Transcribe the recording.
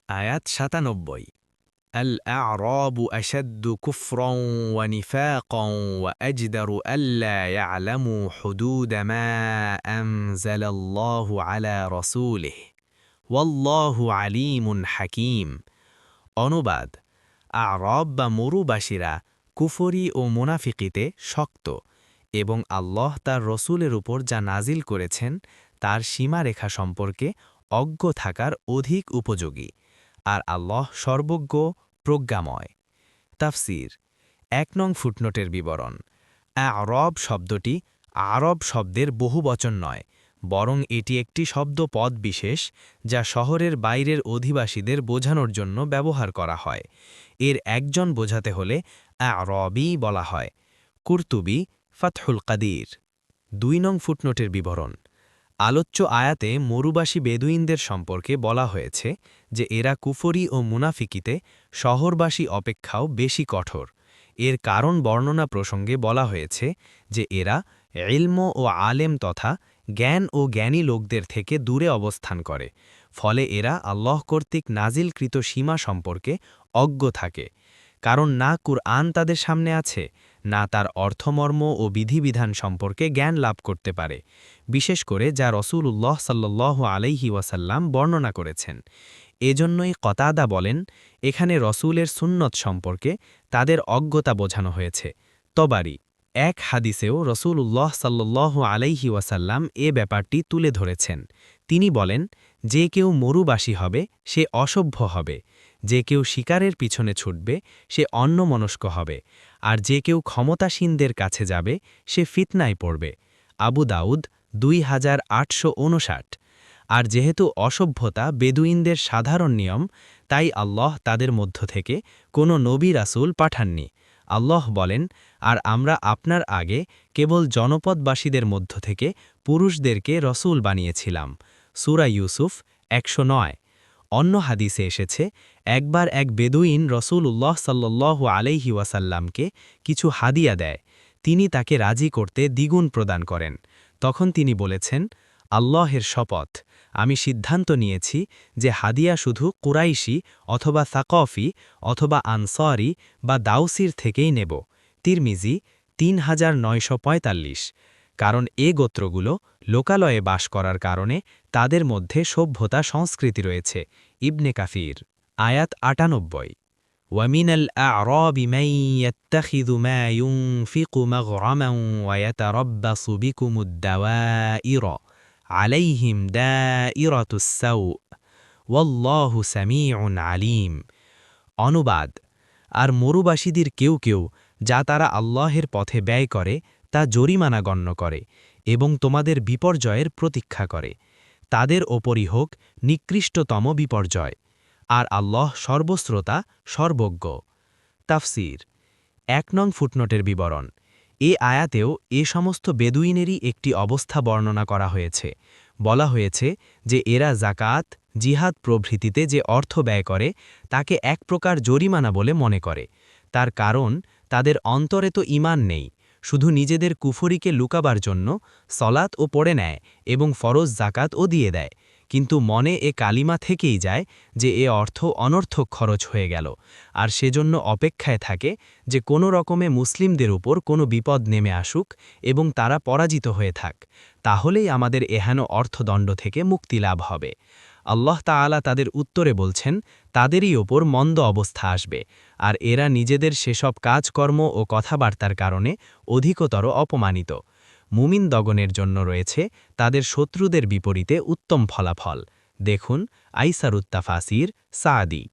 আয়াত ৯৭ الأعراب أشد كفرا ونفاقا وأجدر ألا يعلموا حدود ما أنزل الله على رسوله والله عليم حكيم অনুবাদ আরব বা মরুবাসীরা কুফরি ও মুনাফিকিতে শক্ত এবং আল্লাহ তার রসুলের উপর যা নাজিল করেছেন তার সীমারেখা সম্পর্কে অজ্ঞ থাকার অধিক উপযোগী আর আল্লাহ সর্বজ্ঞ প্রজ্ঞাময়। তাফসির ১ নং ফুটনোটের বিবরণ আরব শব্দটি আরব শব্দের বহুবচন নয়, বরং এটি একটি শব্দ পদ বিশেষ যা শহরের বাইরের অধিবাসীদের বোঝানোর জন্য ব্যবহার করা হয়। এর একজন বোঝাতে হলে আরবি বলা হয়। কুরতুবি ফাতহুল কাদির ২ নং ফুটনোটের বিবরণ আলোচ্য আয়াতে মরুবাসী বেদুইনদের সম্পর্কে বলা হয়েছে যে এরা কুফরি ও মুনাফিকিতে শহরবাসী অপেক্ষাও বেশি কঠোর। এর কারণ বর্ণনা প্রসঙ্গে বলা হয়েছে যে এরা ইলম ও আলেম তথা জ্ঞান ও জ্ঞানী লোকদের থেকে দূরে অবস্থান করে, ফলে এরা আল্লাহ কর্তৃক নাজিলকৃত সীমা সম্পর্কে অজ্ঞ থাকে। কারণ না কুরআন তাদের সামনে আছে, না তার অর্থমর্ম ও বিধিবিধান সম্পর্কে জ্ঞান লাভ করতে পারে, বিশেষ করে যা রসূলুল্লাহ সাল্লাল্লাহু আলাইহি ওয়াসাল্লাম বর্ণনা করেছেন। এজন্যই কতাদা বলেন, এখানে রসূলের সুন্নত সম্পর্কে তাদের অজ্ঞতা বোঝানো হয়েছে। তবারি এক হাদিসেও রসূলুল্লাহ সাল্লাল্লাহু আলাইহি ওয়াসাল্লাম এ ব্যাপারটি তুলে ধরেছেন। তিনি বলেন, যে কেউ মরুবাসী হবে সে অসভ্য হবে, যে কেউ শিকারের পিছনে ছুটবে সে অন্যমনস্ক হবে, আর যে কেউ ক্ষমতাসীনদের কাছে যাবে সে ফিতনায় পড়বে। আবু দাউদ 2859। আর যেহেতু অসভ্যতা বেদুইনদের সাধারণ নিয়ম, তাই আল্লাহ তাদের মধ্য থেকে কোনো নবী রাসূল পাঠাননি। আল্লাহ বলেন, আর আমরা আপনার আগে কেবল জনপদবাসীদের মধ্য থেকে পুরুষদেরকে রসূল বানিয়েছিলাম। সূরা ইউসুফ ১০৯। অন্য হাদিসে এসেছে, একবার এক বেদুইন রসূলুল্লাহ সাল্লাল্লাহু আলাইহি ওয়াসাল্লামকে কিছু হাদিয়া দেয়। তিনি তাকে রাজি করতে দ্বিগুণ প্রদান করেন। তখন তিনি বলেছেন, আল্লাহের শপথ, আমি সিদ্ধান্ত নিয়েছি যে হাদিয়া শুধু কুরাইশি অথবা সাকফি অথবা আনসারি বা দাউসির থেকেই নেব। তিরমিজি ৩৯৪৫। কারণ এ গোত্রগুলো লোকালয়ে বাস করার কারণে তাদের মধ্যে সভ্যতা সংস্কৃতি রয়েছে। ইবনে কাফির আয়াত ৯৮ ومن الأعراب من يتخذ ما ينفق مغرما ويتربص بكم الدوائر عليهم دائرة السوء والله سميع عليم অনুবাদ আর মরুবাসীদের কেউ কেউ যা তারা আল্লাহের পথে ব্যয় করে তা জরিমানা গণ্য করে এবং তোমাদের বিপর্যয়ের প্রতীক্ষা করে, তাদের ওপরই হোক নিকৃষ্টতম বিপর্যয়, আর আল্লাহ সর্বশ্রোতা সর্বজ্ঞ। তাফসির ১ নং ফুটনোটের বিবরণ এ আয়াতেও এ সমস্ত বেদুইনেরই একটি অবস্থা বর্ণনা করা হয়েছে। বলা হয়েছে যে এরা জাকাত, জিহাদ প্রভৃতিতে যে অর্থ ব্যয় করে তাকে এক প্রকার জরিমানা বলে মনে করে। তার কারণ তাদের অন্তরে তো ঈমান নেই, শুধু নিজেদের কুফরিকে লুকাবার জন্য সলাত ও পড়ে নেয় এবং ফরজ জাকাতও দিয়ে দেয়, কিন্তু মনে এ কালিমা থেকেই যায় যে এ অর্থ অনর্থক খরচ হয়ে গেল, আর সেজন্য অপেক্ষায় থাকে যে কোনো রকমে মুসলিমদের উপর কোনো বিপদ নেমে আসুক এবং তারা পরাজিত হয়ে থাক, তাহলেই আমাদের এহেন অর্থদণ্ড থেকে মুক্তি লাভ হবে। আল্লাহ তাআলা তাদের উত্তরে বলছেন, তাদেরই ওপর মন্দ অবস্থা আসবে, আর এরা নিজেদের সেসব কাজকর্ম ও কথাবার্তার কারণে অধিকতর অপমানিত। মুমিন দগনের জন্য রয়েছে তাদের শত্রুদের বিপরীতে উত্তম ফলাফল। দেখুন আইসারুত তাফাসির সাদি।